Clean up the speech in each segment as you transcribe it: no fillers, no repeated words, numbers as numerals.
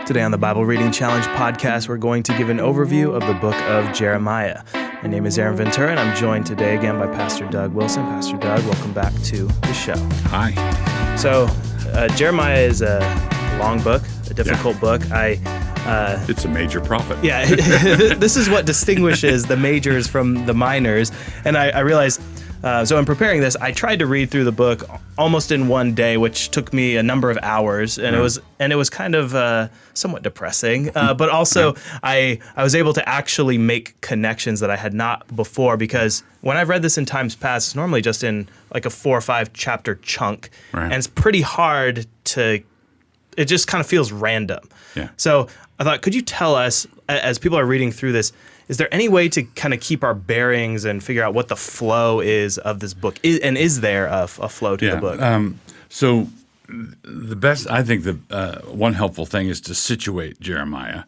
Today on the Bible Reading Challenge podcast, we're going to give an overview of the book of Jeremiah. My name is Aaron Ventura, and I'm joined today again by Pastor Doug Wilson. Pastor Doug, welcome back to the show. Hi. So, Jeremiah is a long book, a difficult book. It's a major prophet. Yeah, this is what distinguishes the majors from the minors. And I realized, so in preparing this, I tried to read through the book almost in one day, which took me a number of hours, and it was kind of somewhat depressing. But also, I was able to actually make connections that I had not before, because when I've read this in times past, it's normally just in like a 4 or 5 chapter chunk, and it's pretty hard to. It just kind of feels random. Yeah. So I thought, could you tell us, as people are reading through this, is there any way to kind of keep our bearings and figure out what the flow is of this book? And is there a flow to the book? So the best, I think one helpful thing is to situate Jeremiah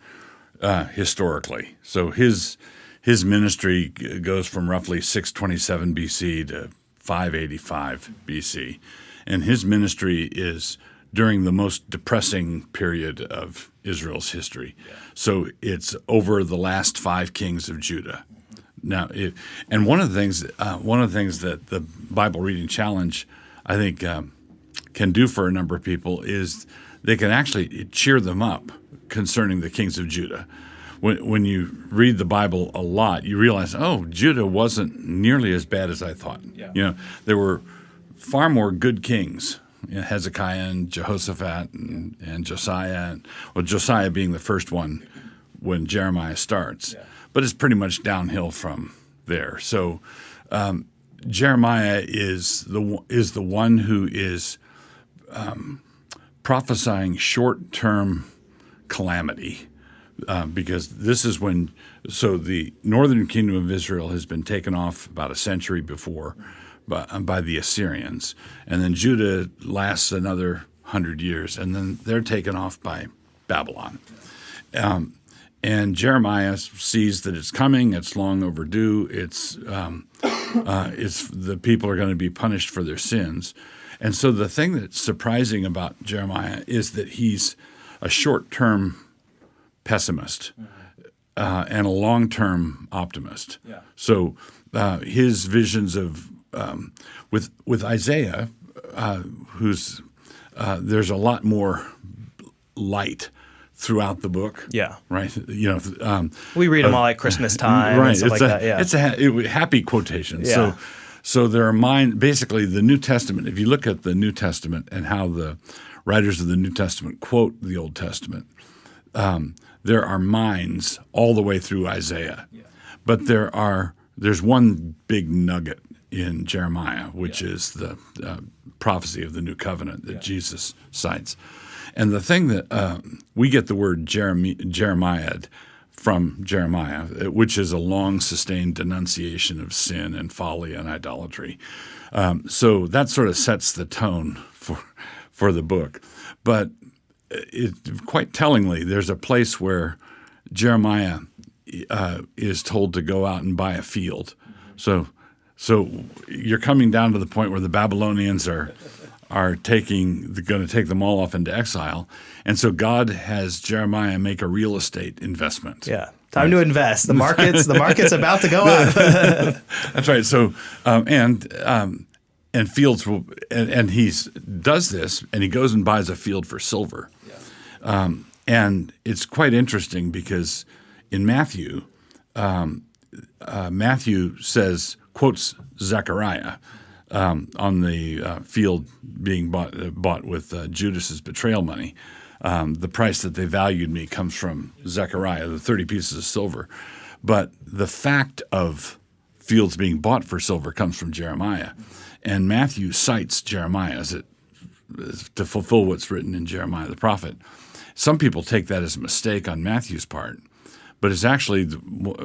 historically. So his ministry goes from roughly 627 BC to 585 BC. And his ministry is during the most depressing period of Israel's history. Yeah. So it's over the last 5 kings of Judah. Now, and one of the things that the Bible Reading Challenge, I think, can do for a number of people is they can actually cheer them up concerning the kings of Judah. When you read the Bible a lot, you realize, oh, Judah wasn't nearly as bad as I thought. Yeah. There were far more good kings. Hezekiah and Jehoshaphat and Josiah, Josiah being the first one when Jeremiah starts, but it's pretty much downhill from there. So Jeremiah is the one who is prophesying short-term calamity, because this is when the northern kingdom of Israel has been taken off about a century before by the Assyrians, and then Judah lasts another 100 years, and then they're taken off by Babylon. And Jeremiah sees that it's coming; it's long overdue. It's the people are going to be punished for their sins, and so the thing that's surprising about Jeremiah is that he's a short-term pessimist and a long-term optimist. Yeah. So his visions of with Isaiah, who's there's a lot more light throughout the book. Yeah, right. We read them all at Christmas time, right? And stuff It's a happy quotation. Yeah. So there are basically the New Testament. If you look at the New Testament and how the writers of the New Testament quote the Old Testament, there are minds all the way through Isaiah, but there's one big nugget in Jeremiah, which is the prophecy of the New Covenant that Jesus cites. And the thing that we get the word Jeremiah from Jeremiah, which is a long-sustained denunciation of sin and folly and idolatry. So that sort of sets the tone for the book. But quite tellingly, there's a place where Jeremiah is told to go out and buy a field. So you're coming down to the point where the Babylonians are going to take them all off into exile, and so God has Jeremiah make a real estate investment. Yeah, time to invest. The market's about to go up. That's right. So and fields will, and he does this, and he goes and buys a field for silver. Yeah. And it's quite interesting because in Matthew, Matthew quotes Zechariah on the field being bought with Judas's betrayal money. The price that they valued me comes from Zechariah, the 30 pieces of silver. But the fact of fields being bought for silver comes from Jeremiah. And Matthew cites Jeremiah to fulfill what's written in Jeremiah the prophet. Some people take that as a mistake on Matthew's part, but it's actually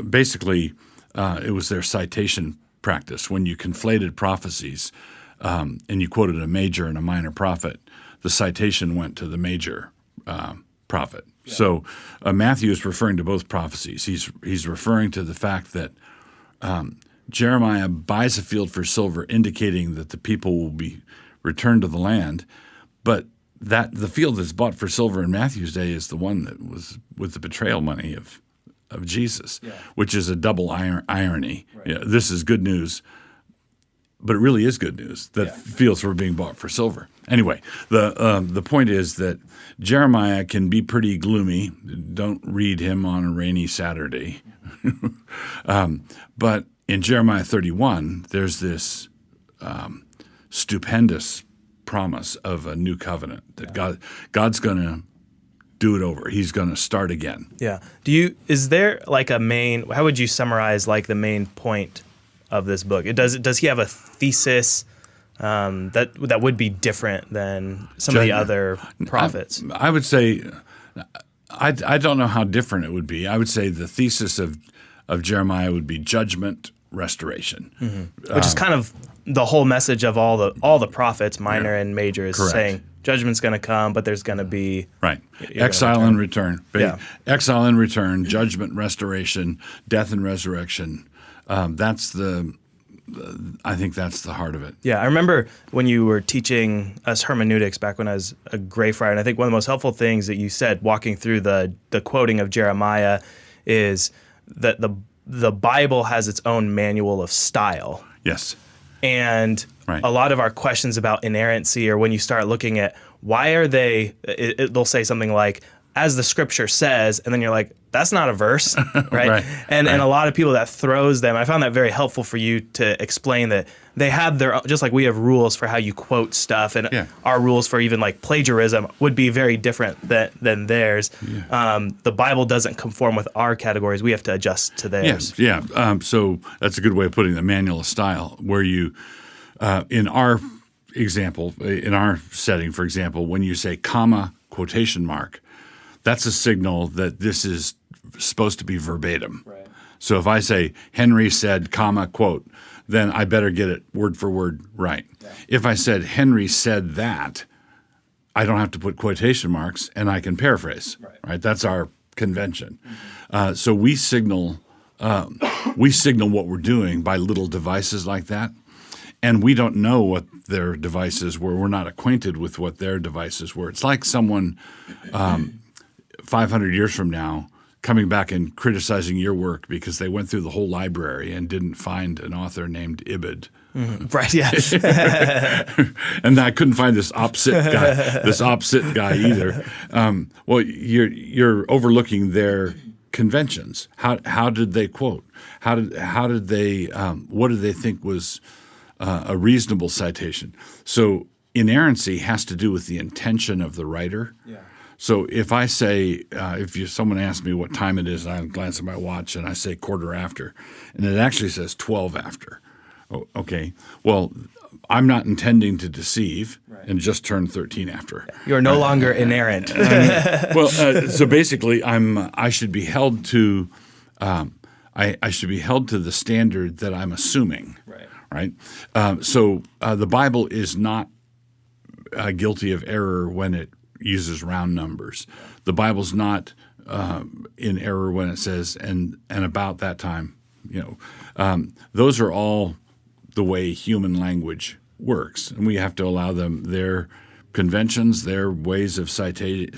basically it was their citation practice. When you conflated prophecies and you quoted a major and a minor prophet, the citation went to the major prophet. Yeah. So Matthew is referring to both prophecies. He's referring to the fact that Jeremiah buys a field for silver, indicating that the people will be returned to the land, but that the field that's bought for silver in Matthew's day is the one that was with the betrayal money of Jesus, which is a double irony. Right. Yeah, this is good news, but it really is good news that fields were being bought for silver. Anyway, the point is that Jeremiah can be pretty gloomy. Don't read him on a rainy Saturday. But in Jeremiah 31, there's this stupendous promise of a new covenant that God's going to do it over. He's going to start again. Yeah. Is there like a main? How would you summarize like the main point of this book? Does he have a thesis that would be different than some of the other prophets? I would say I don't know how different it would be. I would say the thesis of Jeremiah would be judgment, restoration, which is kind of the whole message of all the prophets, minor and major, is saying judgment's going to come, but there's going to be exile and return. Exile and return, judgment, restoration, death and resurrection. I think that's the heart of it. Yeah, I remember when you were teaching us hermeneutics back when I was a Gray Friar, and I think one of the most helpful things that you said walking through the quoting of Jeremiah is that the Bible has its own manual of style. Yes. And a lot of our questions about inerrancy, or when you start looking at why are they, they'll say something like, as the scripture says, and then you're like, that's not a verse, right? And a lot of people that throws them. I found that very helpful for you to explain that they have their, just like we have rules for how you quote stuff, and our rules for even like plagiarism would be very different than theirs. The Bible doesn't conform with our categories. We have to adjust to theirs. So that's a good way of putting the manual of style, where you, in our example, in our setting, for example, when you say comma, quotation mark, that's a signal that this is supposed to be verbatim. Right. So if I say Henry said, comma, quote, then I better get it word for word right. Yeah. If I said Henry said that, I don't have to put quotation marks, and I can paraphrase. Right? That's our convention. So we signal what we're doing by little devices like that. And we don't know what their devices were. We're not acquainted with what their devices were. It's like someone 500 years from now coming back and criticizing your work because they went through the whole library and didn't find an author named Ibid. Right, yes. And I couldn't find this opposite guy either. Well, you're overlooking their conventions. How did they quote? How did they what did they think was a reasonable citation? So inerrancy has to do with the intention of the writer. Yeah. So if I say, someone asks me what time it is, and I glance at my watch and I say quarter after, and it actually says 12 after. Oh, okay. Well, I'm not intending to deceive and just turned 13 after. You are no longer inerrant. So basically, I should be held to I should be held to the standard that I'm assuming. Right. So the Bible is not guilty of error when it uses round numbers. The Bible's not in error when it says and about that time. Those are all the way human language works, and we have to allow them their conventions, their ways of citing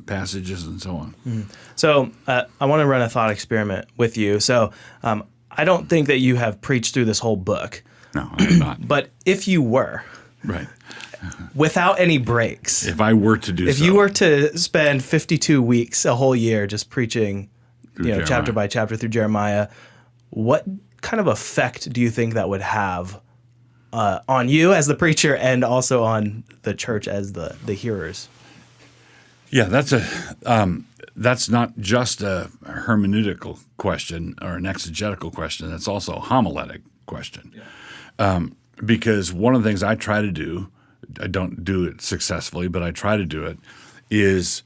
passages, and so on. So I want to run a thought experiment with you. So I don't think that you have preached through this whole book. No, I have not. But if you were, without any breaks, if I were to do, if you were to spend 52 weeks, a whole year, just preaching, chapter by chapter through Jeremiah, what kind of effect do you think that would have on you as the preacher and also on the church as the hearers? Yeah, that's not just a hermeneutical question or an exegetical question. That's also a homiletic question. Because one of the things I try to do, I don't do it successfully, but I try to do it, is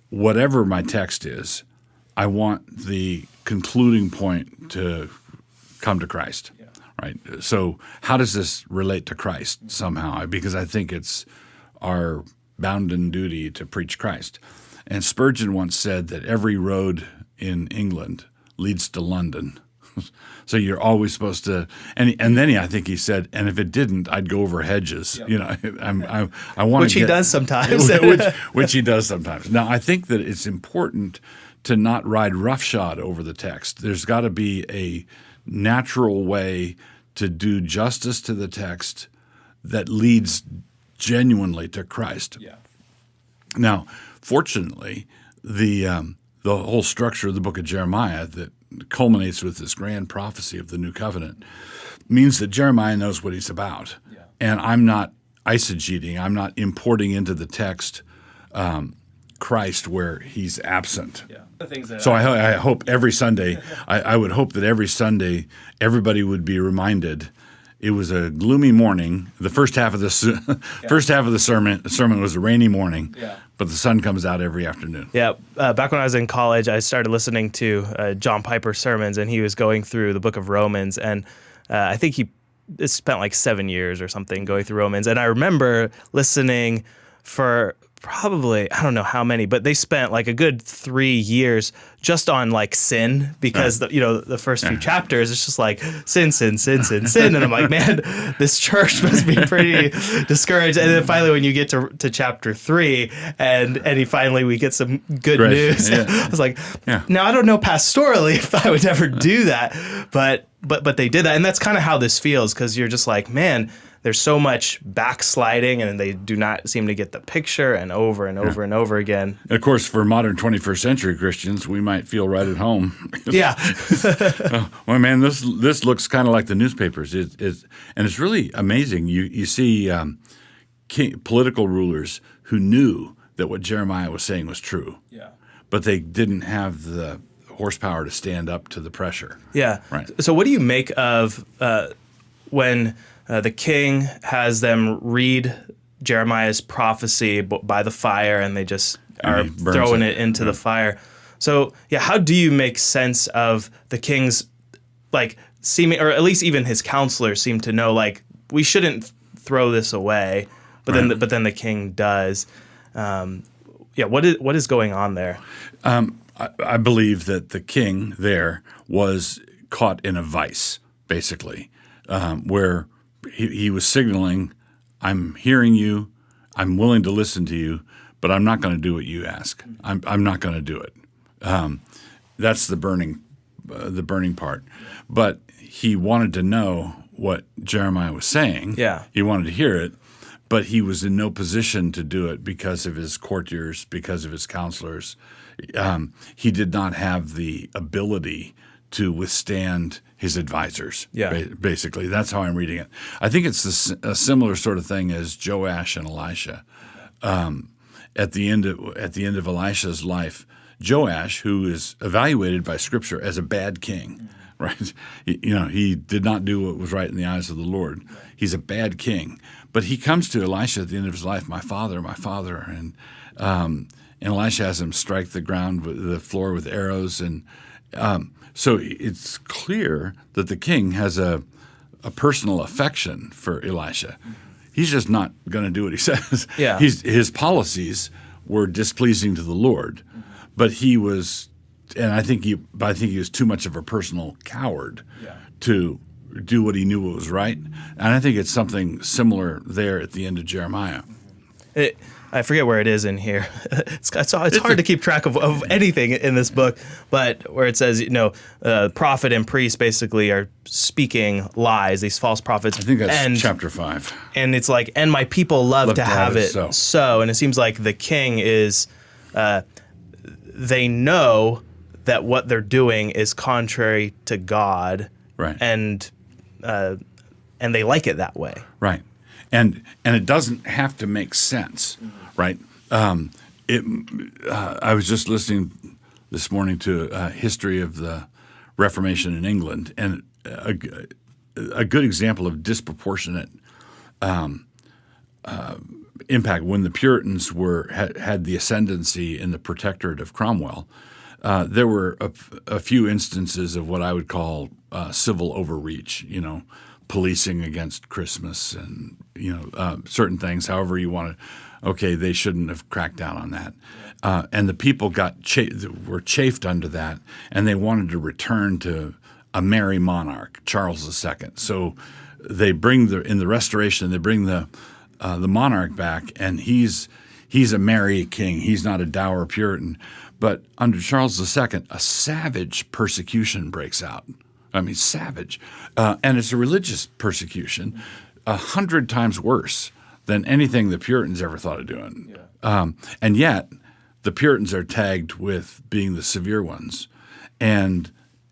whatever my text is, I want the concluding point to come to Christ. Right. So how does this relate to Christ somehow? Because I think it's our bounden duty to preach Christ. And Spurgeon once said that every road in England leads to London. So you're always supposed to, and then I think he said, and if it didn't, I'd go over hedges. Yep. You know, I want which he does sometimes. which he does sometimes. Now, I think that it's important to not ride roughshod over the text. There's got to be a natural way to do justice to the text that leads genuinely to Christ. Yeah. Now, fortunately, the whole structure of the book of Jeremiah that culminates with this grand prophecy of the new covenant means that Jeremiah knows what he's about. Yeah. And I'm not eisegeting. I'm not importing into the text Christ where he's absent. Yeah. The things that So I hope every Sunday, I would hope that every Sunday everybody would be reminded it was a gloomy morning. The first half of the sermon was a rainy morning, but the sun comes out every afternoon. Yeah, back when I was in college, I started listening to John Piper's sermons, and he was going through the book of Romans, and I think he spent like 7 years or something going through Romans. And I remember listening for probably, I don't know how many, but they spent like a good 3 years just on like sin, because the first few chapters, it's just like sin. And I'm like, man, this church must be pretty discouraged. And then finally, when you get to chapter 3 and we get some good news, I was like, now I don't know pastorally if I would ever do that, but they did that. And that's kind of how this feels, because you're just like, man, there's so much backsliding, and they do not seem to get the picture, and over and over and over again. And of course, for modern 21st century Christians, we might feel right at home. Yeah. Well, man, this looks kind of like the newspapers. And it's really amazing. You see political rulers who knew that what Jeremiah was saying was true. Yeah. But they didn't have the horsepower to stand up to the pressure. Yeah. Right. So what do you make of when the king has them read Jeremiah's prophecy by the fire, and they just are throwing it into the fire? So, how do you make sense of the king's, like, seeming, or at least even his counselors seem to know, like, we shouldn't throw this away, but then the king does. What is going on there? I believe that the king there was caught in a vice, basically, where he was signaling, I'm hearing you, I'm willing to listen to you, but I'm not going to do what you ask. I'm not going to do it. That's the burning part. But he wanted to know what Jeremiah was saying. Yeah. He wanted to hear it, but he was in no position to do it because of his courtiers, because of his counselors. He did not have the ability to withstand his advisors. Yeah. Basically, that's how I'm reading it. I think it's a similar sort of thing as Joash and Elisha. At the end of Elisha's life, Joash, who is evaluated by Scripture as a bad king, right? He did not do what was right in the eyes of the Lord. He's a bad king. But he comes to Elisha at the end of his life, my father, and Elisha has him strike the floor with arrows, and so it's clear that the king has a personal affection for Elisha. He's just not going to do what he says. Yeah. His policies were displeasing to the Lord, but he was, and I think he was too much of a personal coward to do what he knew was right. And I think it's something similar there at the end of Jeremiah. I forget where it is in here. It's hard to keep track of anything in this book, but where it says, prophet and priest basically are speaking lies, these false prophets. I think that's chapter 5. And it's like, and my people love to have it so. And it seems like the king is, they know that what they're doing is contrary to God. Right. And they like it that way. Right. And it doesn't have to make sense, right? I was just listening this morning to a history of the Reformation in England, and a good example of disproportionate impact when the Puritans had the ascendancy in the protectorate of Cromwell. There were a few instances of what I would call civil overreach, policing against Christmas and certain things. However you want to, okay, they shouldn't have cracked down on that, and the people were chafed under that, and they wanted to return to a merry monarch, Charles II. So they bring in the Restoration, they bring the monarch back, and he's a merry king. He's not a dour Puritan. But under Charles II, a savage persecution breaks out. I mean, savage. And it's a religious persecution 100 times worse than anything the Puritans ever thought of doing. And yet, the Puritans are tagged with being the severe ones. And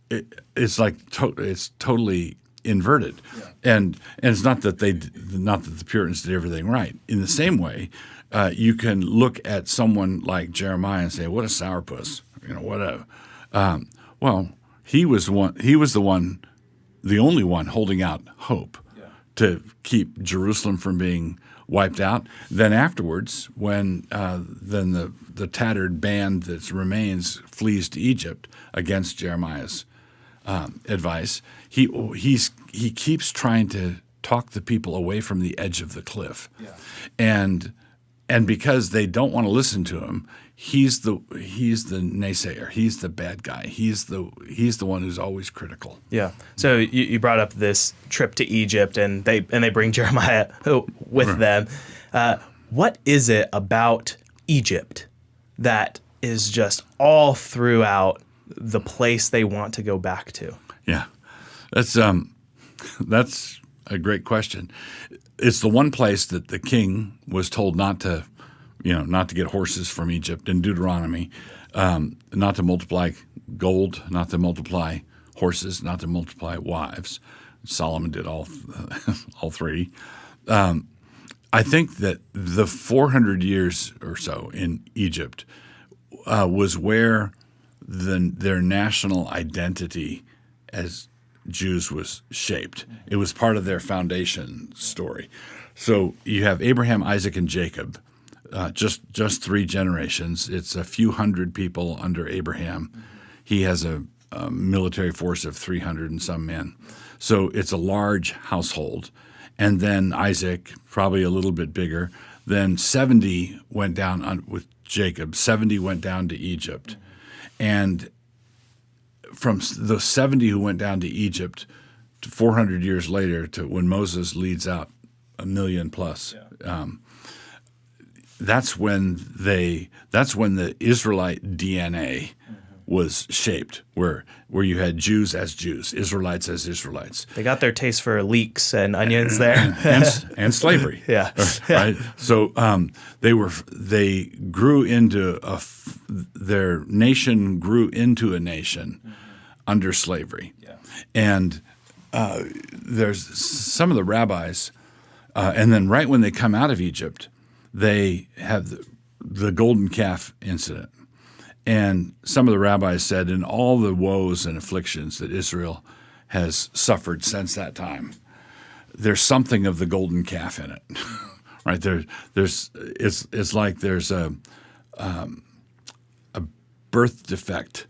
it's like it's totally inverted. And it's not that the Puritans did everything right. In the same way, you can look at someone like Jeremiah and say, "What a sourpuss!" What a well. He was the only one holding out hope to keep Jerusalem from being wiped out. Then afterwards, when then the tattered band that remains flees to Egypt against Jeremiah's advice, he keeps trying to talk the people away from the edge of the cliff, and because they don't want to listen to him, he's the naysayer. He's the bad guy. He's the one who's always critical. Yeah. So you brought up this trip to Egypt, and they bring Jeremiah with them. What is it about Egypt that is just all throughout the place they want to go back to? Yeah, that's a great question. It's the one place that the king was told not to get horses from Egypt in Deuteronomy, not to multiply gold, not to multiply horses, not to multiply wives. Solomon did all three. I think that the 400 years or so in Egypt was where their national identity as Jews was shaped. It was part of their foundation story. So you have Abraham, Isaac, and Jacob, just 3 generations. It's a few hundred people under Abraham. He has a military force of 300 and some men. So it's a large household. And then Isaac, probably a little bit bigger. Then 70 went down with Jacob. 70 went down to Egypt. And from the 70 who went down to Egypt to 400 years later to when Moses leads out 1 million plus, that's when the Israelite DNA was shaped, where you had Jews as Jews, Israelites as Israelites. They got their taste for leeks and onions there, and slavery. Yeah, right. So they grew into their nation grew into a nation under slavery, and there's some of the rabbis, and then right when they come out of Egypt, they have the golden calf incident. And some of the rabbis said, in all the woes and afflictions that Israel has suffered since that time, there's something of the golden calf in it, right? It's like there's a birth defect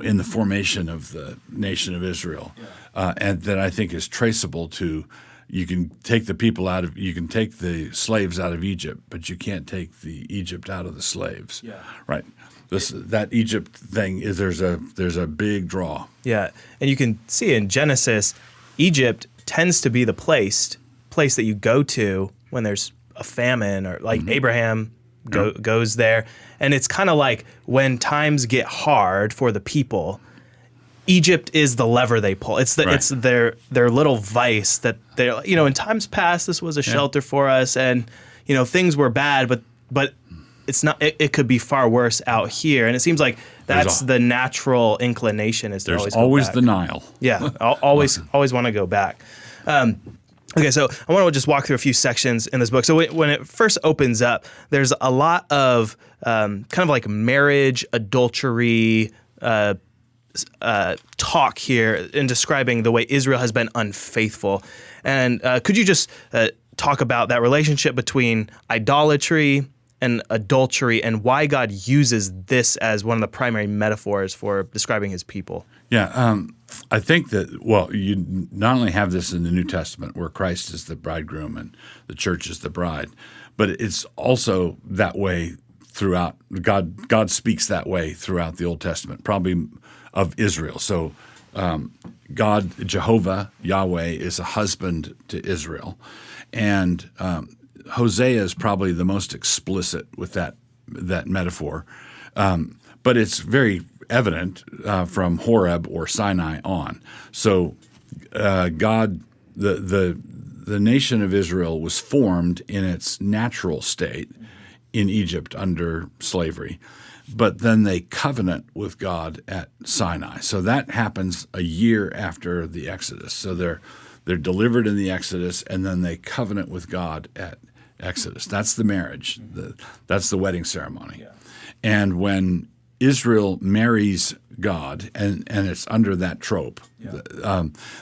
in the formation of the nation of Israel, and that I think is traceable to. You can take the slaves out of Egypt, but you can't take the Egypt out of the slaves, right? That Egypt thing is there's a big draw. Yeah, and you can see in Genesis, Egypt tends to be the place that you go to when there's a famine, or like Abraham goes there, and it's kind of like when times get hard for the people, Egypt is the lever they pull. It's their little vice that they're, in times past this was a shelter for us, and things were bad, but it's not. It could be far worse out here, and it seems like that's the natural inclination is to there's always go back. The Nile. Yeah, always want to go back. Okay, so I want to just walk through a few sections in this book. So when it first opens up, there's a lot of kind of like marriage, adultery, talk here in describing the way Israel has been unfaithful. And could you just talk about that relationship between idolatry and adultery and why God uses this as one of the primary metaphors for describing his people? Yeah, I think that, you not only have this in the New Testament where Christ is the bridegroom and the church is the bride, but it's also that way throughout. God speaks that way throughout the Old Testament, probably of Israel. So God, Jehovah, Yahweh, is a husband to Israel. And Hosea is probably the most explicit with that metaphor. But it's very evident from Horeb or Sinai on. So God, the nation of Israel was formed in its natural state in Egypt under slavery. But then they covenant with God at Sinai. So that happens a year after the Exodus. So they're delivered in the Exodus, and then they covenant with God at Exodus. That's the marriage. That's the wedding ceremony. Yeah. And when Israel marries God, and it's under that trope,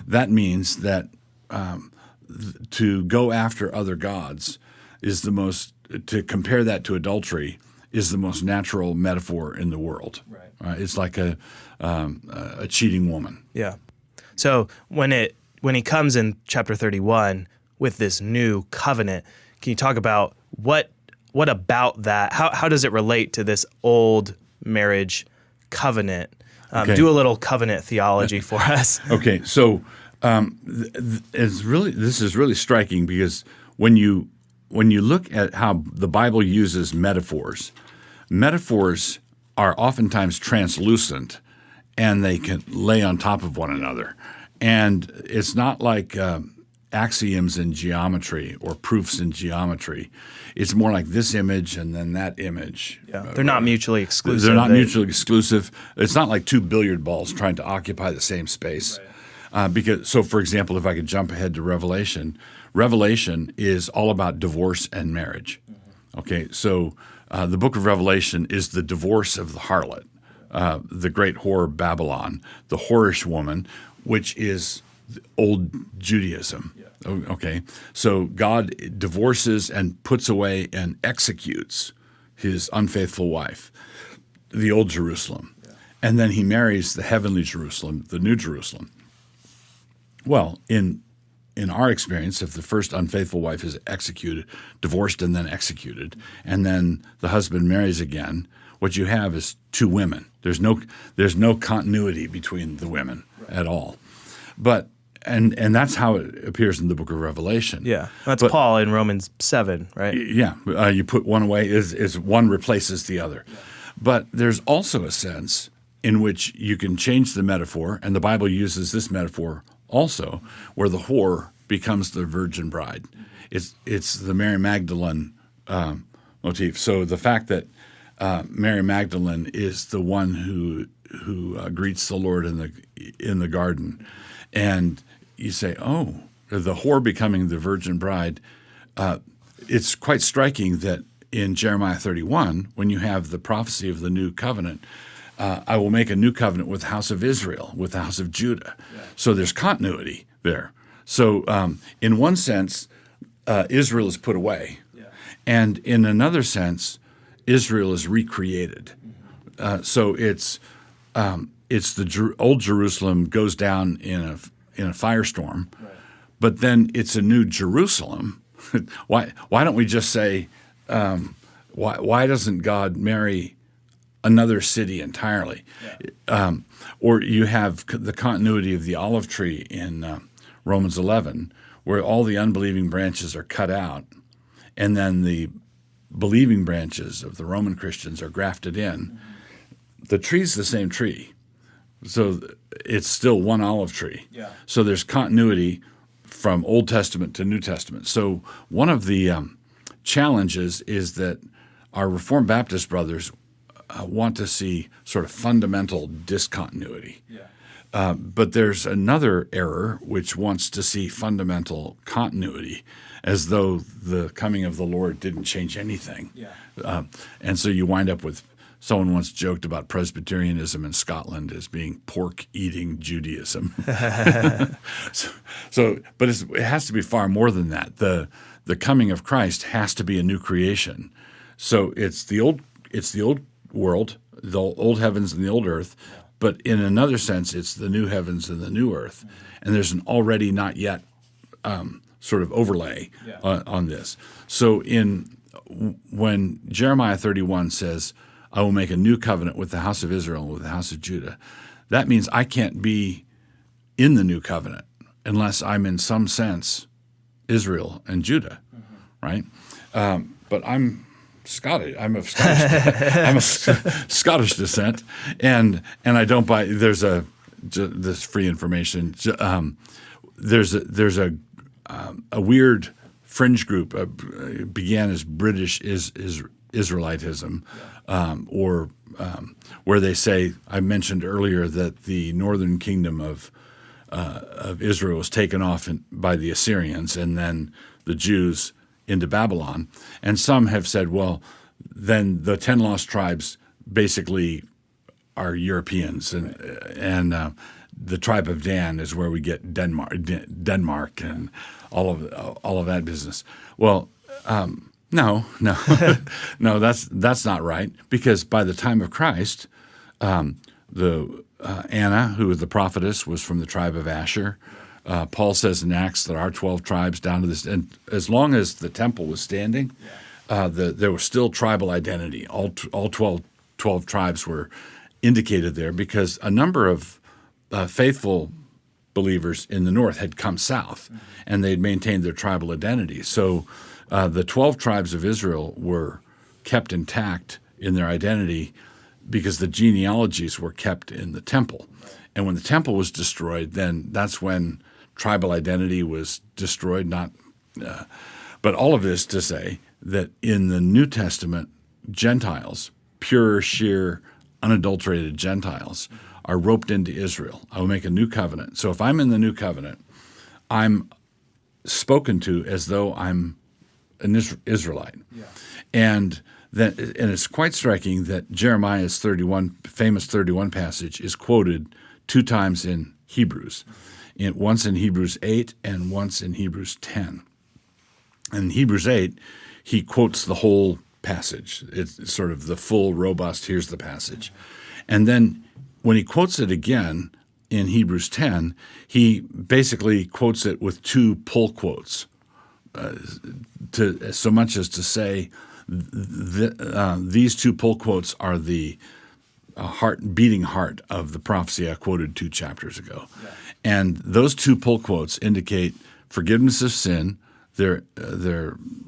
that means that to go after other gods is to compare that to adultery is the most natural metaphor in the world. Right. It's like a cheating woman. Yeah. So when he comes in chapter 31 with this new covenant, can you talk about what about that? How does it relate to this old marriage covenant? Okay. Do a little covenant theology for us. Okay. So this is really striking because when you look at how the Bible uses metaphors are oftentimes translucent, and they can lay on top of one another. And it's not like axioms in geometry or proofs in geometry. It's more like this image and then that image. Yeah. They're not mutually exclusive. They're not mutually exclusive. It's not like two billiard balls trying to occupy the same space. Right. So, for example, if I could jump ahead to Revelation, Revelation is all about divorce and marriage. Mm-hmm. Okay, so the book of Revelation is the divorce of the harlot, the great whore Babylon, the whorish woman, which is old Judaism. Yeah. Okay, so God divorces and puts away and executes his unfaithful wife, the old Jerusalem, and then he marries the heavenly Jerusalem, the new Jerusalem. Well, in our experience, if the first unfaithful wife is executed, divorced and then executed, and then the husband marries again, what you have is two women. There's no continuity between the women at all. But and that's how it appears in the book of Revelation. Yeah, that's Paul in Romans 7, right? Yeah, you put one away is one replaces the other. Yeah. But there's also a sense in which you can change the metaphor, and the Bible uses this metaphor also, where the whore becomes the virgin bride. It's the Mary Magdalene motif. So the fact that Mary Magdalene is the one who greets the Lord in the garden, and you say, oh, the whore becoming the virgin bride. It's quite striking that in Jeremiah 31, when you have the prophecy of the new covenant, I will make a new covenant with the house of Israel, with the house of Judah. Yeah. So there's continuity there. So in one sense, Israel is put away. Yeah. And in another sense, Israel is recreated. Mm-hmm. So it's the old Jerusalem goes down in a firestorm, right. But then it's a new Jerusalem. Why don't we just say, why doesn't God marry another city entirely? Yeah. Or you have the continuity of the olive tree in Romans 11, where all the unbelieving branches are cut out, and then the believing branches of the Roman Christians are grafted in. Mm-hmm. The tree's the same tree, so it's still one olive tree. Yeah. So there's continuity from Old Testament to New Testament. So one of the challenges is that our Reformed Baptist brothers want to see sort of fundamental discontinuity. Yeah. But there's another error which wants to see fundamental continuity, as though the coming of the Lord didn't change anything. Yeah. And so you wind up with, someone once joked about Presbyterianism in Scotland as being pork-eating Judaism. But it has to be far more than that. The coming of Christ has to be a new creation. So it's the old world, the old heavens and the old earth, but in another sense, it's the new heavens and the new earth. And there's an already not yet sort of overlay on this. So when Jeremiah 31 says, I will make a new covenant with the house of Israel and with the house of Judah, that means I can't be in the new covenant unless I'm in some sense Israel and Judah, right? But I'm Scottish. I'm of Scottish. I'm of Scottish descent, and I don't buy. There's this free information. There's a weird fringe group began as British Israelitism, where they say, I mentioned earlier that the northern kingdom of Israel was taken off by the Assyrians and then the Jews into Babylon. And some have said, well, then the 10 lost tribes basically are Europeans, and the tribe of Dan is where we get Denmark and all of that business. Well, no, no, that's not right, because by the time of Christ, Anna, who was the prophetess, was from the tribe of Asher. Paul says in Acts that our 12 tribes down to this, and as long as the temple was standing, there was still tribal identity. All 12 tribes were indicated there because a number of faithful believers in the north had come south, and they'd maintained their tribal identity. So the 12 tribes of Israel were kept intact in their identity because the genealogies were kept in the temple. And when the temple was destroyed, then that's when tribal identity was destroyed. But all of this to say that in the New Testament, Gentiles, pure, sheer, unadulterated Gentiles, are roped into Israel. I will make a new covenant. So if I'm in the new covenant, I'm spoken to as though I'm an Israelite. Yeah. And it's quite striking that Jeremiah's famous 31 passage is quoted 2 times in Hebrews, once in Hebrews 8 and once in Hebrews 10. In Hebrews 8, he quotes the whole passage. It's sort of the full, robust, here's the passage. And then when he quotes it again in Hebrews 10, he basically quotes it with 2 pull quotes, so much as to say these 2 pull quotes are the beating heart of the prophecy I quoted 2 chapters ago. Yeah. And those 2 pull quotes indicate forgiveness of sin, their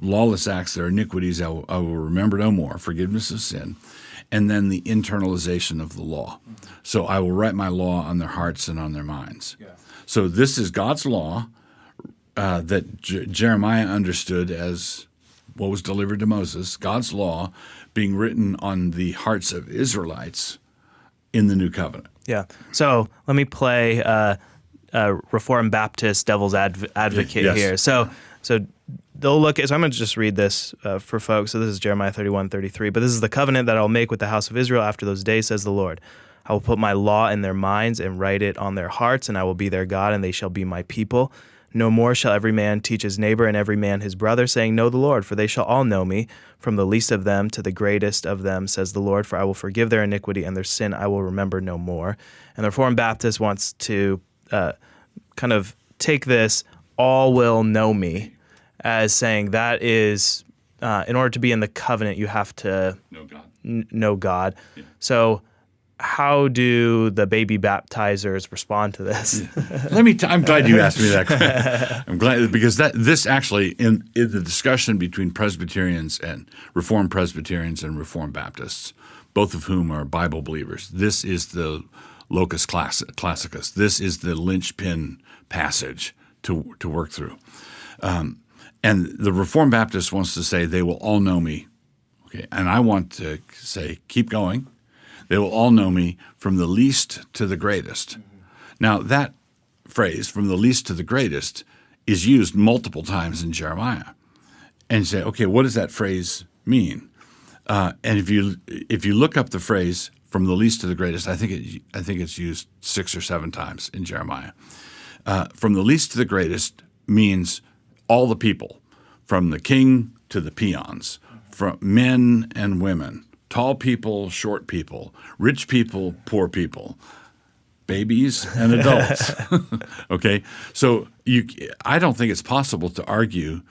lawless acts, their iniquities I will remember no more, forgiveness of sin, and then the internalization of the law. Mm-hmm. So I will write my law on their hearts and on their minds. Yeah. So this is God's law that Jeremiah understood as what was delivered to Moses, God's law being written on the hearts of Israelites in the new covenant. Yeah. So let me play Reformed Baptist devil's advocate here. So they'll look at, so I'm going to just read this for folks. So this is Jeremiah 31:33. But this is the covenant that I'll make with the house of Israel after those days, says the Lord. I will put my law in their minds and write it on their hearts, and I will be their God, and they shall be my people. No more shall every man teach his neighbor and every man his brother, saying, Know the Lord, for they shall all know me, from the least of them to the greatest of them, says the Lord, for I will forgive their iniquity, and their sin I will remember no more. And the Reformed Baptist wants to kind of take this, all will know me, as saying that is, in order to be in the covenant, you have to know God. Yeah. So how do the baby baptizers respond to this? I'm glad you asked me that. I'm glad, because this actually, in the discussion between Presbyterians and Reformed Presbyterians and Reformed Baptists, both of whom are Bible believers, this is the locus classicus. This is the linchpin passage to work through. And the Reformed Baptist wants to say they will all know me. Okay, and I want to say, keep going. They will all know me from the least to the greatest. Mm-hmm. Now, that phrase, from the least to the greatest, is used multiple times in Jeremiah. And you say, okay, what does that phrase mean? And if you look up the phrase from the least to the greatest, I think it's used 6 or 7 times in Jeremiah. From the least to the greatest means all the people, from the king to the peons, from men and women, tall people, short people, rich people, poor people, babies and adults. Okay? So I don't think it's possible to argue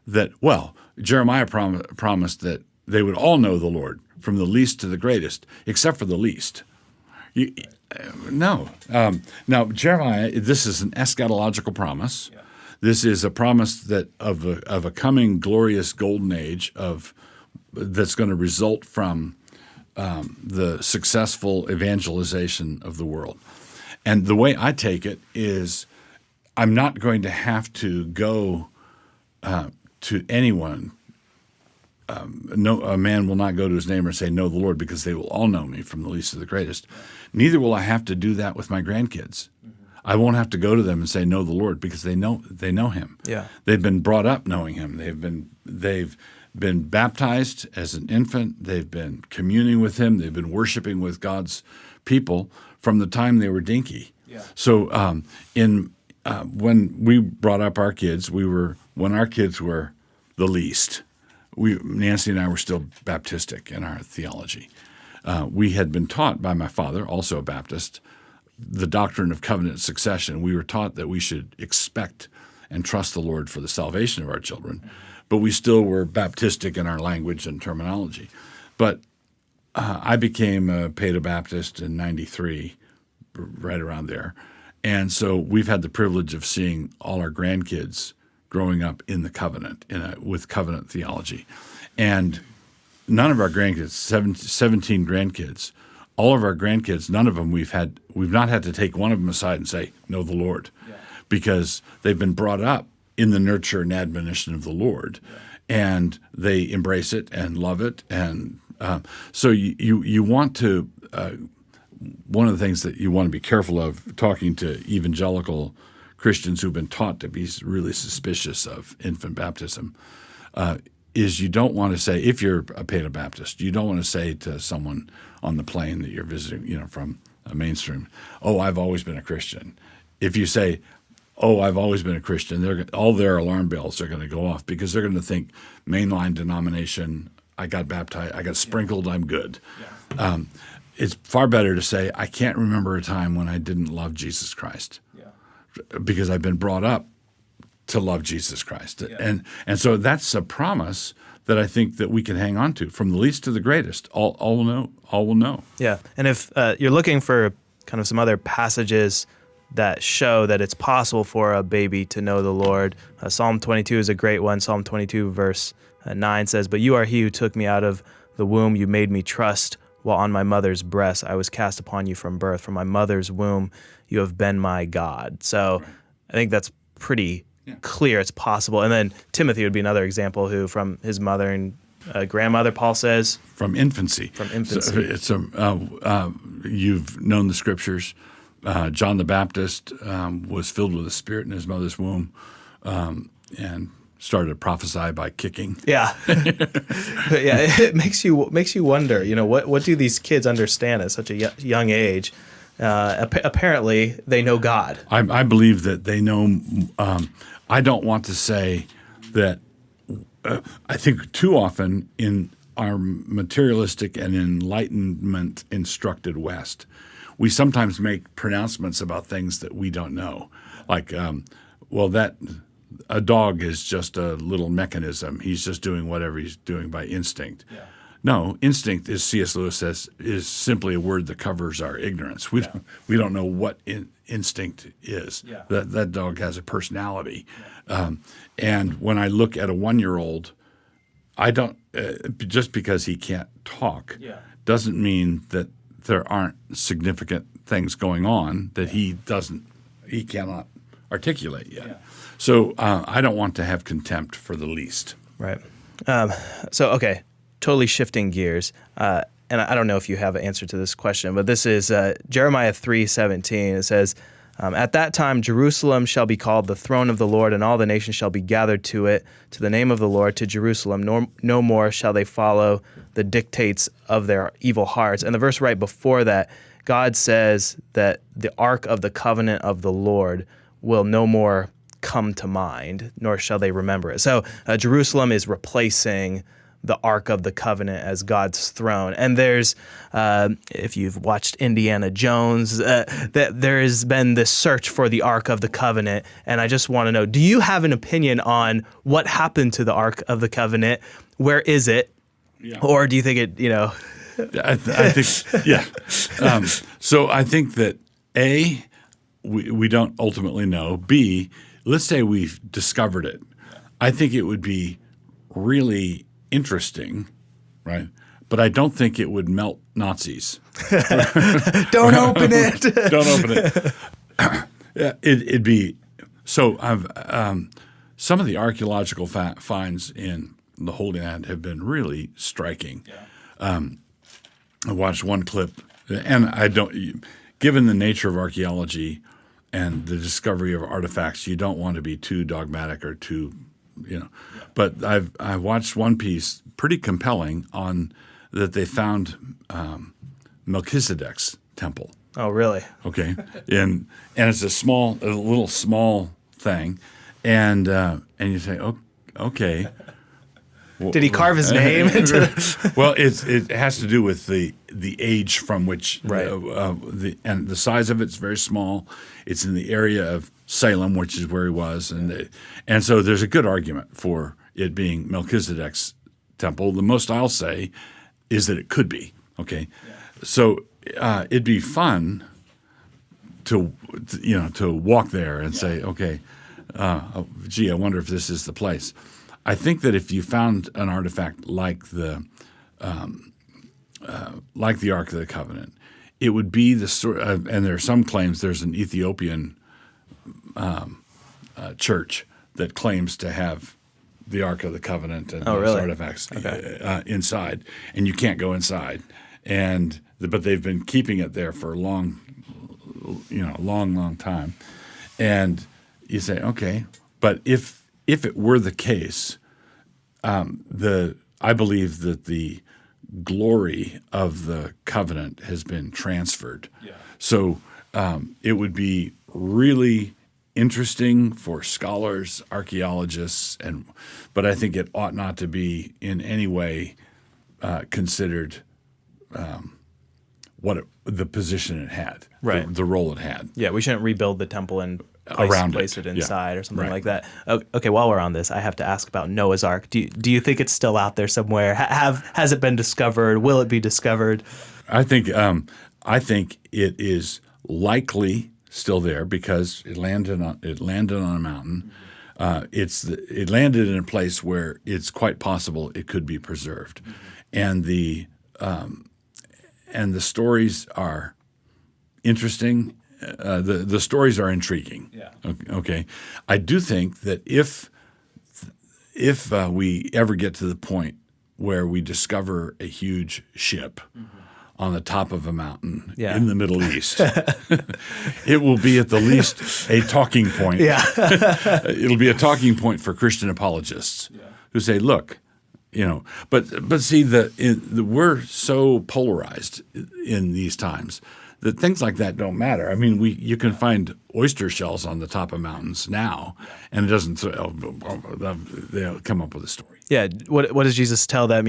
that, well, Jeremiah promised that they would all know the Lord from the least to the greatest, except for the least. No. Now, Jeremiah, this is an eschatological promise. Yeah. This is a promise that of a coming glorious golden age that's going to result from the successful evangelization of the world. And the way I take it is I'm not going to have to go to anyone. A man will not go to his neighbor and say, "Know the Lord," because they will all know me, from the least to the greatest. Yeah. Neither will I have to do that with my grandkids. Mm-hmm. I won't have to go to them and say, "Know the Lord," because they know him. Yeah. They've been brought up knowing him. They've been baptized as an infant. They've been communing with him. They've been worshiping with God's people from the time they were dinky. Yeah. So when we brought up our kids, when our kids were the least. Nancy and I were still Baptistic in our theology. We had been taught by my father, also a Baptist, the doctrine of covenant succession. We were taught that we should expect and trust the Lord for the salvation of our children, but we still were Baptistic in our language and terminology. But I became a Paedo-Baptist in 93, right around there. And so we've had the privilege of seeing all our grandkids growing up in the covenant, with covenant theology. And none of our grandkids, 17 grandkids, all of our grandkids, none of them we've not had to take one of them aside and say, "Know the Lord," because they've been brought up in the nurture and admonition of the Lord, and they embrace it and love it. And so you want to, one of the things that you want to be careful of talking to evangelical Christians who've been taught to be really suspicious of infant baptism is you don't want to say, if you're a Paedo-Baptist, you don't want to say to someone on the plane that you're visiting, from a mainstream, "Oh, I've always been a Christian." If you say, "Oh, I've always been a Christian," all their alarm bells are going to go off, because they're going to think mainline denomination, I got baptized, I got sprinkled, I'm good. Yeah. It's far better to say, "I can't remember a time when I didn't love Jesus Christ." Because I've been brought up to love Jesus Christ. Yeah. And so that's a promise that I think that we can hang on to, from the least to the greatest. All will know. Yeah. And if you're looking for kind of some other passages that show that it's possible for a baby to know the Lord, Psalm 22 is a great one. Psalm 22 verse 9 says, "But you are he who took me out of the womb. You made me trust while on my mother's breast. I was cast upon you from birth. From my mother's womb, you have been my God." So right. I think that's pretty clear it's possible. And then Timothy would be another example who, from his mother and grandmother, Paul says. From infancy. So you've known the scriptures. John the Baptist was filled with the Spirit in his mother's womb and started to prophesy by kicking. Yeah. It makes you wonder, what do these kids understand at such a young age? Apparently, they know God. I believe that they know. I don't want to say that. I think too often in our materialistic and enlightenment instructed West, we sometimes make pronouncements about things that we don't know. Like, that a dog is just a little mechanism. He's just doing whatever he's doing by instinct. Yeah. No, instinct, as C.S. Lewis says, is simply a word that covers our ignorance. We don't know what instinct is. Yeah. That dog has a personality. Yeah. And when I look at a 1-year-old, I don't just because he can't talk doesn't mean that there aren't significant things going on that he cannot articulate yet. Yeah. So I don't want to have contempt for the least. Right. Okay. Totally shifting gears, and I don't know if you have an answer to this question, but this is Jeremiah 3:17. It says, "At that time Jerusalem shall be called the throne of the Lord, and all the nations shall be gathered to it, to the name of the Lord, to Jerusalem. No more shall they follow the dictates of their evil hearts." And the verse right before that, God says that the ark of the covenant of the Lord will no more come to mind, nor shall they remember it. So Jerusalem is replacing the Ark of the Covenant as God's throne. And there's, if you've watched Indiana Jones, that there has been this search for the Ark of the Covenant. And I just want to know, do you have an opinion on what happened to the Ark of the Covenant? Where is it? Yeah. Or do you think it, I think, yeah. So I think that A, we don't ultimately know. B, let's say we've discovered it. I think it would be really interesting, right? But I don't think it would melt Nazis. Don't open it. Don't open it. Yeah, it'd be so. Some of the archaeological finds in the Holy Land have been really striking. Yeah. I watched one clip, and I don't. Given the nature of archaeology and the discovery of artifacts, you don't want to be too dogmatic or too, Yeah. But I watched one piece, pretty compelling, on that they found Melchizedek's temple. Oh, really? Okay, and it's a little small thing, and you say, oh, okay. Did he carve his name into? Well, it has to do with the age from which, right? And the size of it's very small. It's in the area of Salem, which is where he was, and so there's a good argument for it being Melchizedek's temple. The most I'll say is that it could be. Okay, yeah. So it'd be fun to walk there and say, okay, gee, I wonder if this is the place. I think that if you found an artifact like the Ark of the Covenant, it would be the sort. And there are some claims. There's an Ethiopian church that claims to have the Ark of the Covenant and those artifacts inside, and you can't go inside. But they've been keeping it there for a long time. And you say, okay, but if it were the case, I believe that the glory of the covenant has been transferred. Yeah. So it would be really interesting for scholars, archaeologists, but I think it ought not to be in any way considered the position it had, right? The role it had. Yeah, we shouldn't rebuild the temple and place it inside or something like that. Okay, while we're on this, I have to ask about Noah's Ark. Do you think it's still out there somewhere? Has it been discovered? Will it be discovered? I think it is likely still there because it landed on a mountain. It landed in a place where it's quite possible it could be preserved, and the stories are interesting. The stories are intriguing. Yeah. Okay. I do think that if we ever get to the point where we discover a huge ship on the top of a mountain in the Middle East, it will be at the least a talking point. Yeah. It'll be a talking point for Christian apologists who say, look, but see, we're so polarized in these times that things like that don't matter. I mean, you can find oyster shells on the top of mountains now, and it doesn't. They'll come up with a story. Yeah. What does Jesus tell them?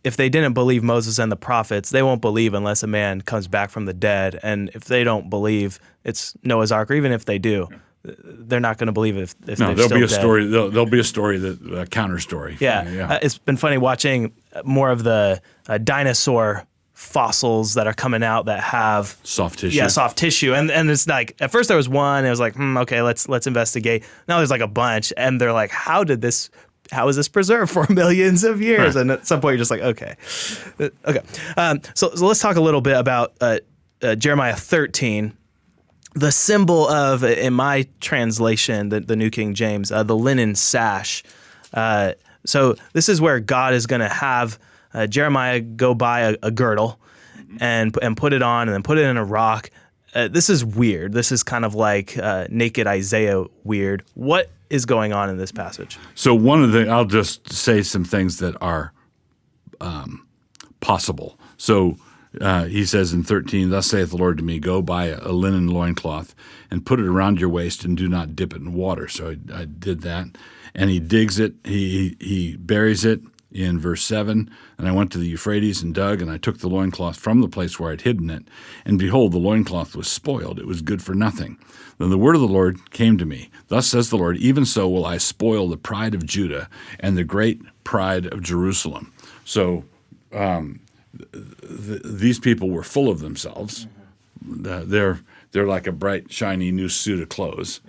If they didn't believe Moses and the prophets, they won't believe unless a man comes back from the dead. And if they don't believe it's Noah's Ark, or even if they do, they're not going to believe it if no, there'll be a dead. Story. There'll be a story a counter story. Yeah. It's been funny watching more of the dinosaur fossils that are coming out that have soft tissue. Yeah, soft tissue. And it's like, at first there was one, and it was like, okay, let's investigate. Now there's like a bunch, and they're like, how is this preserved for millions of years? Right. And at some point you're just like, okay. So let's talk a little bit about Jeremiah 13. The symbol of, in my translation, the New King James, the linen sash. So this is where God is going to have Jeremiah go buy a girdle and put it on, and then put it in a rock. This is weird. This is kind of like naked Isaiah weird. What is going on in this passage? So I'll just say some things that are possible. So he says in 13, thus saith the Lord to me, go buy a linen loincloth and put it around your waist and do not dip it in water. So I did that. And he digs it. He buries it in verse 7. And I went to the Euphrates and dug, and I took the loincloth from the place where I'd hidden it. And behold, the loincloth was spoiled. It was good for nothing. Then the word of the Lord came to me. Thus says the Lord, even so will I spoil the pride of Judah and the great pride of Jerusalem. So these people were full of themselves. They're like a bright, shiny new suit of clothes,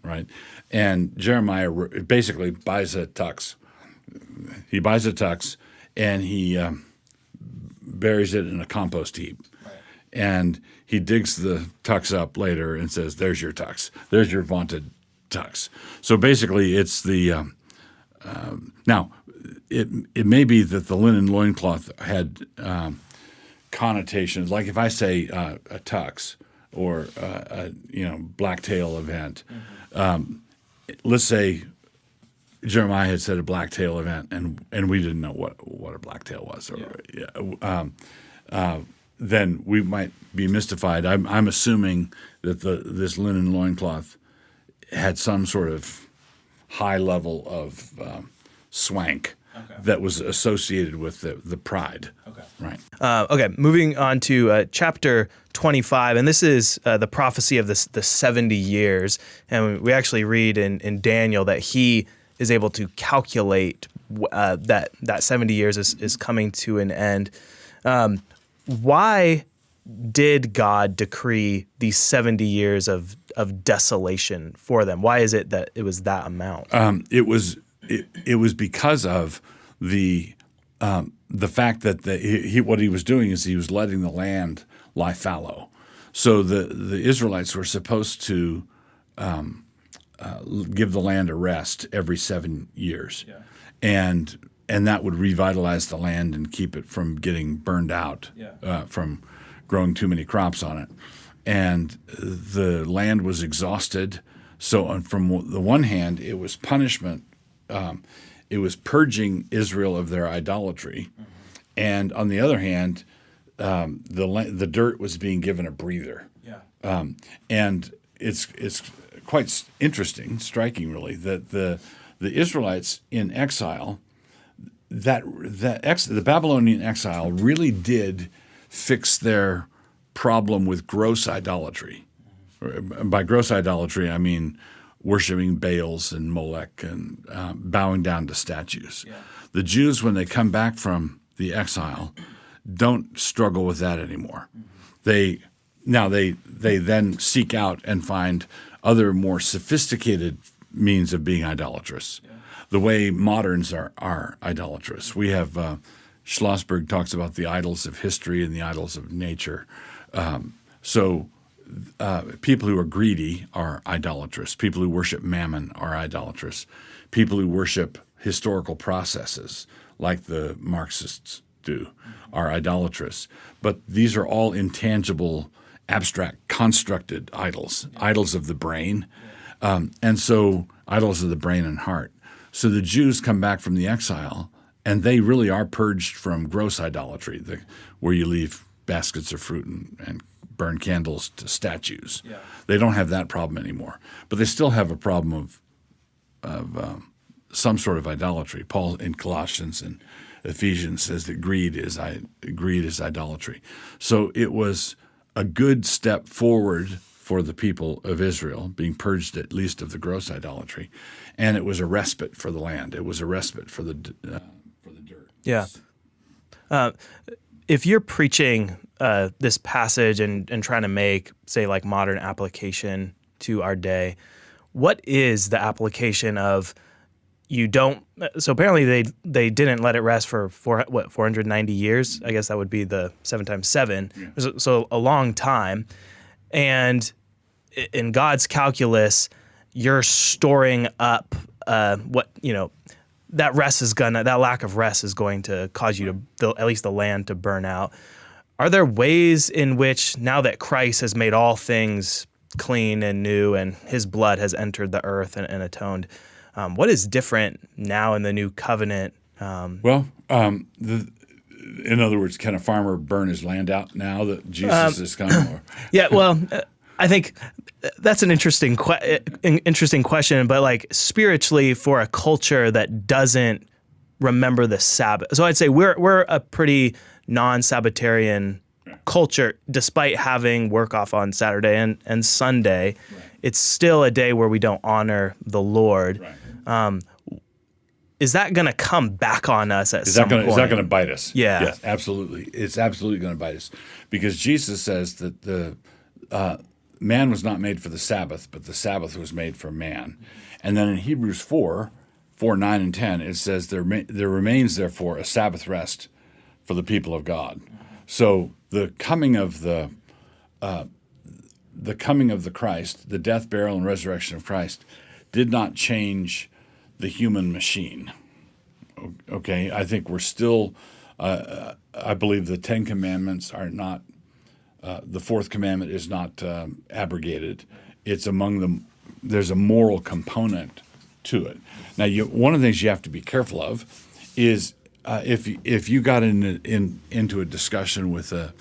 right? And Jeremiah basically buys a tux. He buys a tux, and he buries it in a compost heap. Right. And he digs the tux up later and says, "There's your tux. There's your vaunted tux." So basically, it's the now. It may be that the linen loincloth had connotations, like if I say a tux or a blacktail event. Let's say Jeremiah had said a blacktail event, and we didn't know what a blacktail was. Then we might be mystified. I'm assuming that this linen loincloth had some sort of high level of swank that was associated with the pride. Okay. Right. Okay, moving on to chapter 25, and this is the prophecy of the 70 years. And we actually read in Daniel that he is able to calculate that 70 years is coming to an end. Why did God decree these 70 years of desolation for them? Why is it that it was that amount? It was because of the fact that what he was doing is he was letting the land lie fallow. So the Israelites were supposed to give the land a rest every 7 years, and that would revitalize the land and keep it from getting burned out, from growing too many crops on it. And the land was exhausted. So from the one hand, it was punishment. It was purging Israel of their idolatry, and on the other hand, the dirt was being given a breather. And it's quite interesting, striking, really, that the Israelites in exile, the Babylonian exile really did fix their problem with gross idolatry. By gross idolatry, I mean worshiping Baals and Molech and bowing down to statues. The Jews, when they come back from the exile, don't struggle with that anymore. They then seek out and find other more sophisticated means of being idolatrous. The way moderns are idolatrous. We have Schlossberg talks about the idols of history and the idols of nature. People who are greedy are idolatrous. People who worship mammon are idolatrous. People who worship historical processes, like the Marxists do, are idolatrous. But these are all intangible, abstract, constructed idols, idols of the brain, and so idols of the brain and heart. So the Jews come back from the exile, and they really are purged from gross idolatry, where you leave baskets of fruit and burn candles to statues. They don't have that problem anymore, but they still have a problem of some sort of idolatry. Paul in Colossians and Ephesians says that greed is idolatry. So it was a good step forward for the people of Israel, being purged at least of the gross idolatry, and it was a respite for the land. It was a respite for the dirt. Yeah. If you're preaching this passage and trying to make, say, like modern application to our day, what is the application of you don't? So apparently they didn't let it rest for 490 years. I guess that would be the 7 times 7. Yeah. So a long time. And in God's calculus, you're storing up that lack of rest is going to cause you to at least the land to burn out. Are there ways in which, now that Christ has made all things clean and new and his blood has entered the earth and atoned, what is different now in the new covenant? In other words, can a farmer burn his land out now that Jesus has come? I think that's an interesting question, but like spiritually, for a culture that doesn't remember the Sabbath. So I'd say we're a pretty non-Sabbatarian culture, despite having work off on Saturday and Sunday. Right. It's still a day where we don't honor the Lord. Right. is that going to come back on us at Is some that point? Is that going to bite us? Yeah. Yes, absolutely. It's absolutely going to bite us, because Jesus says that the man was not made for the Sabbath, but the Sabbath was made for man. And then in Hebrews 4:9 and 10, it says there remains therefore a Sabbath rest for the people of God. So the coming of the Christ, the death, burial, and resurrection of Christ, did not change the human machine. Okay, I think we're still. I believe the Ten Commandments are not. The fourth commandment is not abrogated. It's among them. There's a moral component to it. Now, one of the things you have to be careful of is if you got into a discussion with a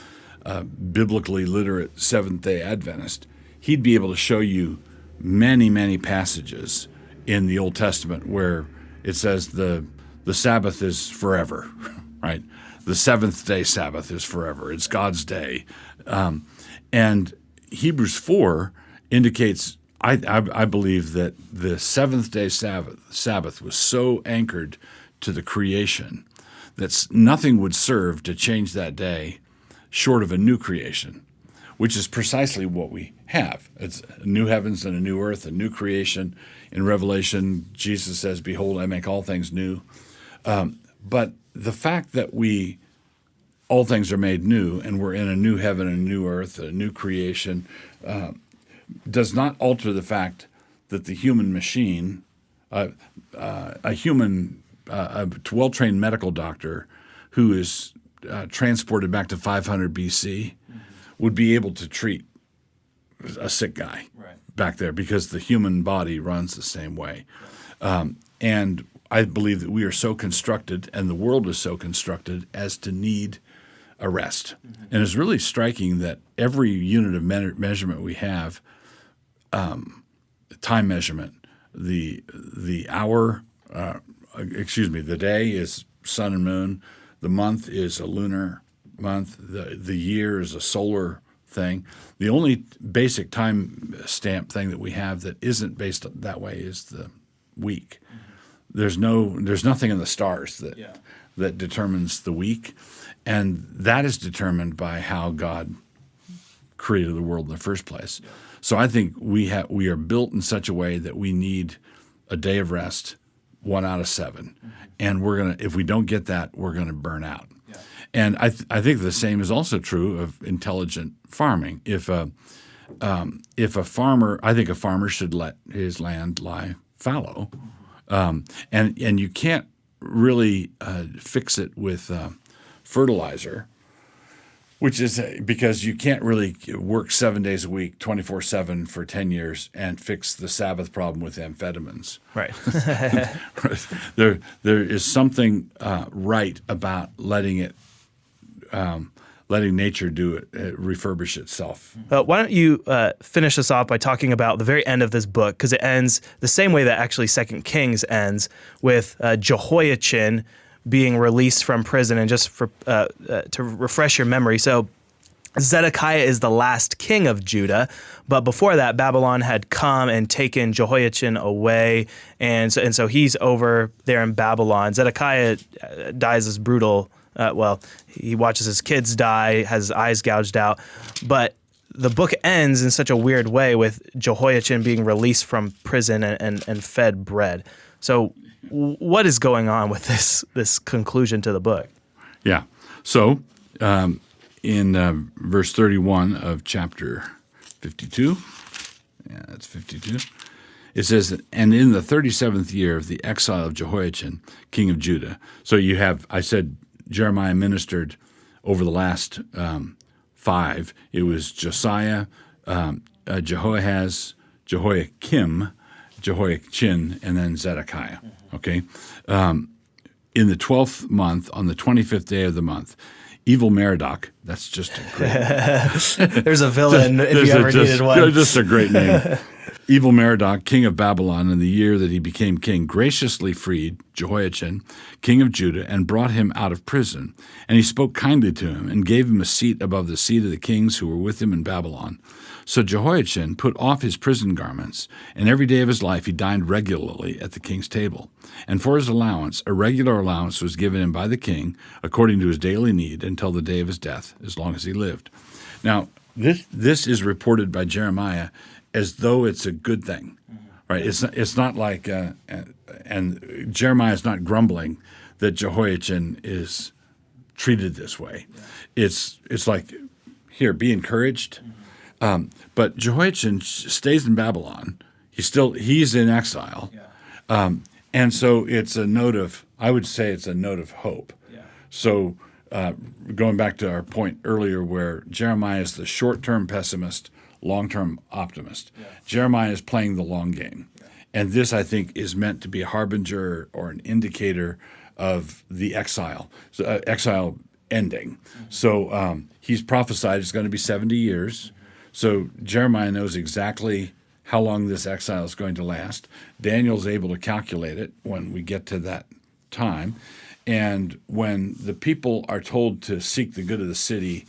biblically literate Seventh-day Adventist, he'd be able to show you many passages in the Old Testament where it says the Sabbath is forever, right? The seventh-day Sabbath is forever. It's God's day. And Hebrews 4 indicates, I believe, that the seventh-day Sabbath was so anchored to the creation that nothing would serve to change that day short of a new creation, which is precisely what we have. It's new heavens and a new earth, a new creation. In Revelation, Jesus says, "Behold, I make all things new." But the fact that all things are made new, and we're in a new heaven and a new earth, a new creation, does not alter the fact that the human machine, a well-trained medical doctor who is transported back to 500 BC would be able to treat a sick guy back there, because the human body runs the same way. And I believe that we are so constructed, and the world is so constructed, as to need a rest. And it's really striking that every unit of measurement we have, time measurement, the hour, the day is sun and moon, the month is a lunar month, the year is a solar thing. The only basic time stamp thing that we have that isn't based that way is the week. There's nothing in the stars that determines the week, and that is determined by how God created the world in the first place. Yeah. So I think we are built in such a way that we need a day of rest, 1 out of 7, and if we don't get that, we're gonna burn out. Yeah. And I think the same is also true of intelligent farming. If a farmer, I think a farmer should let his land lie fallow. And you can't really fix it with fertilizer, which is because you can't really work 7 days a week, 24/7 for 10 years and fix the Sabbath problem with amphetamines. Right. There is something right about letting nature do it, refurbish itself. Why don't you finish us off by talking about the very end of this book, because it ends the same way that actually 2 Kings ends, with Jehoiachin being released from prison. And just to refresh your memory, so Zedekiah is the last king of Judah, but before that, Babylon had come and taken Jehoiachin away, and so he's over there in Babylon. Zedekiah dies this brutal. He watches his kids die, has his eyes gouged out, but the book ends in such a weird way with Jehoiachin being released from prison and fed bread. So what is going on with this conclusion to the book? Yeah. So in verse 31 of chapter 52, that's 52, it says, "And in the 37th year of the exile of Jehoiachin, king of Judah." So you have, I said, Jeremiah ministered over the last 5. It was Josiah, Jehoahaz, Jehoiakim, Jehoiachin, and then Zedekiah. Okay? In the 12th month, on the 25th day of the month, Evil Merodach, that's just a great There's a villain if you ever needed one. Just a great name. Evil Merodach, king of Babylon, in the year that he became king, graciously freed Jehoiachin, king of Judah, and brought him out of prison. And he spoke kindly to him and gave him a seat above the seat of the kings who were with him in Babylon. So Jehoiachin put off his prison garments, and every day of his life he dined regularly at the king's table. And for his allowance, a regular allowance was given him by the king, according to his daily need, until the day of his death, as long as he lived. Now, this is reported by Jeremiah as though it's a good thing, right? It's not like, and Jeremiah is not grumbling that Jehoiachin is treated this way. Yeah. It's like, here, be encouraged. But Jehoiachin stays in Babylon. He's in exile, and so it's a note of, I would say, it's a note of hope. Yeah. So going back to our point earlier, where Jeremiah is the short-term pessimist, long-term optimist. Yeah. Jeremiah is playing the long game. Yeah. And this, I think, is meant to be a harbinger or an indicator of the exile ending. Mm-hmm. So he's prophesied it's going to be 70 years. Mm-hmm. So Jeremiah knows exactly how long this exile is going to last. Daniel's able to calculate it when we get to that time. And when the people are told to seek the good of the city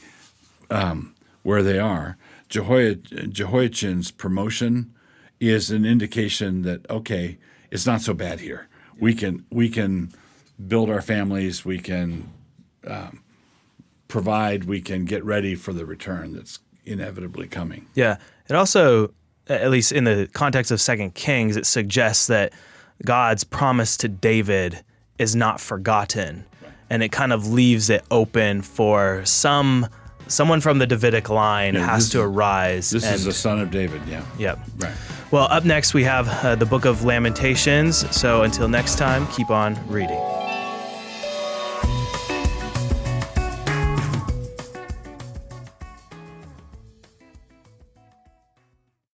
where they are, Jehoiachin's promotion is an indication that, okay, it's not so bad here. We can build our families, we can provide, we can get ready for the return that's inevitably coming. Yeah. It also, at least in the context of 2 Kings, it suggests that God's promise to David is not forgotten. Right. And it kind of leaves it open for someone from the Davidic line has to arise. This is the son of David, yeah. Yep. Right. Well, up next we have the book of Lamentations. So until next time, keep on reading.